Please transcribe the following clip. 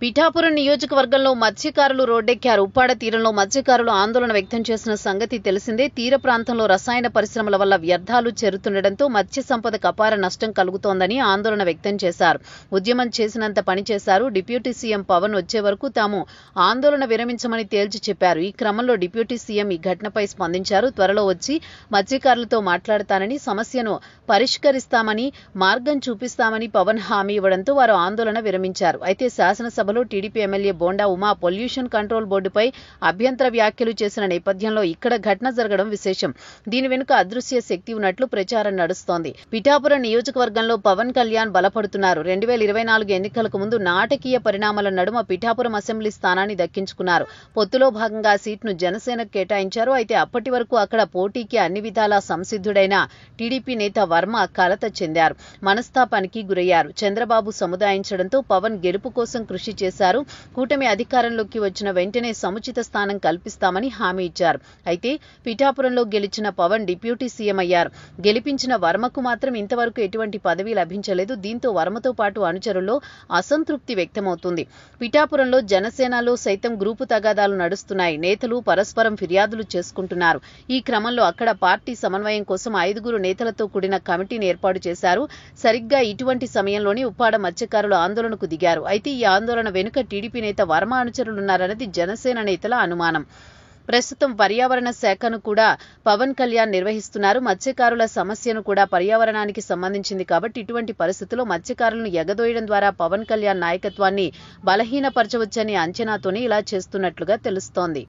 పిఠాపురం నియోజకవర్గంలో మత్స్యకారులు రోడ్డెక్కారు. ఉప్పాడ తీరంలో మత్స్యకారులు ఆందోళన వ్యక్తం చేసిన సంగతి తెలిసిందే. తీర ప్రాంతంలో రసాయన పరిశ్రమల వల్ల వ్యర్థాలు చేరుతుండటంతో మత్స్య సంపదకు అపార నష్టం కలుగుతోందని ఆందోళన వ్యక్తం చేశారు. ఉద్యమం చేసినంత పని చేశారు. డిప్యూటీ సీఎం పవన్ వచ్చే వరకు తాము ఆందోళన విరమించమని తేల్చి చెప్పారు. ఈ క్రమంలో డిప్యూటీ సీఎం ఈ ఘటనపై స్పందించారు. త్వరలో వచ్చి మత్స్యకారులతో మాట్లాడతానని, సమస్యను పరిష్కరిస్తామని, మార్గం చూపిస్తామని పవన్ హామీ ఇవ్వడంతో వారు ఆందోళన విరమించారు. అయితే శాసనసభలో TDP MLA bonda Uma pollution control బోర్డుపై అభ్యంతర వ్యాఖ్యలు చేసిన నేపథ్యంలో ఇక్కడ ఘటన జరగడం విశేషం. దీని వెనుక అదృశ్య శక్తి ఉన్నట్లు ప్రచారం నడుస్తోంది. పిఠాపురం నియోజకవర్గంలో పవన్ కళ్యాణ్ బలపడుతున్నారు. 2024 ఎన్నికలకు ముందు నాటకీయ పరిణామాల నడుమ పిఠాపురం అసెంబ్లీ స్థానాన్ని దక్కించుకున్నారు. పొత్తులో భాగంగా సీట్ను జనసేనకు కేటాయించారు. అయితే అప్పటి వరకు అక్కడ పోటీకి అన్ని విధాలా సంసిద్ధుడైన టీడీపీ నేత వర్మ కలత చెందారు. మనస్తాపానికి గురయ్యారు. చంద్రబాబు సముదాయించడంతో పవన్ గెలుపు కోసం కృషి చేశారు. కూటమి అధికారంలోకి వచ్చిన వెంటనే సముచిత స్థానం కల్పిస్తామని హామీ ఇచ్చారు. అయితే పిఠాపురంలో గెలిచిన పవన్ డిప్యూటీ సీఎం అయ్యారు. గెలిపించిన వర్మకు మాత్రం ఇంతవరకు ఎటువంటి పదవి లభించలేదు. దీంతో వర్మతో పాటు అనుచరుల్లో అసంతృప్తి వ్యక్తమవుతుంది. పిఠాపురంలో జనసేనలో సైతం గ్రూపు తగాదాలు నడుస్తున్నాయి. నేతలు పరస్పరం ఫిర్యాదులు చేసుకుంటున్నారు. ఈ క్రమంలో అక్కడ పార్టీ సమన్వయం కోసం 5 నేతలతో కూడిన కమిటీని ఏర్పాటు చేశారు. సరిగ్గా ఇటువంటి సమయంలోనే ఉప్పాడ మత్స్యకారులు ఆందోళనకు దిగారు. అయితే ఈ ఆందోళన వెనుక టీడీపీ నేత వర్మ అనుచరులున్నారన్నది జనసేన నేతల అనుమానం. ప్రస్తుతం పర్యావరణ శాఖను కూడా పవన్ కళ్యాణ్ నిర్వహిస్తున్నారు. మత్స్యకారుల సమస్యను కూడా పర్యావరణానికి సంబంధించింది కాబట్టి ఇటువంటి పరిస్థితుల్లో మత్స్యకారులను ఎగదోయడం ద్వారా పవన్ కళ్యాణ్ నాయకత్వాన్ని బలహీనపరచవచ్చని అంచనాతోనే ఇలా చేస్తున్నట్లుగా తెలుస్తోంది.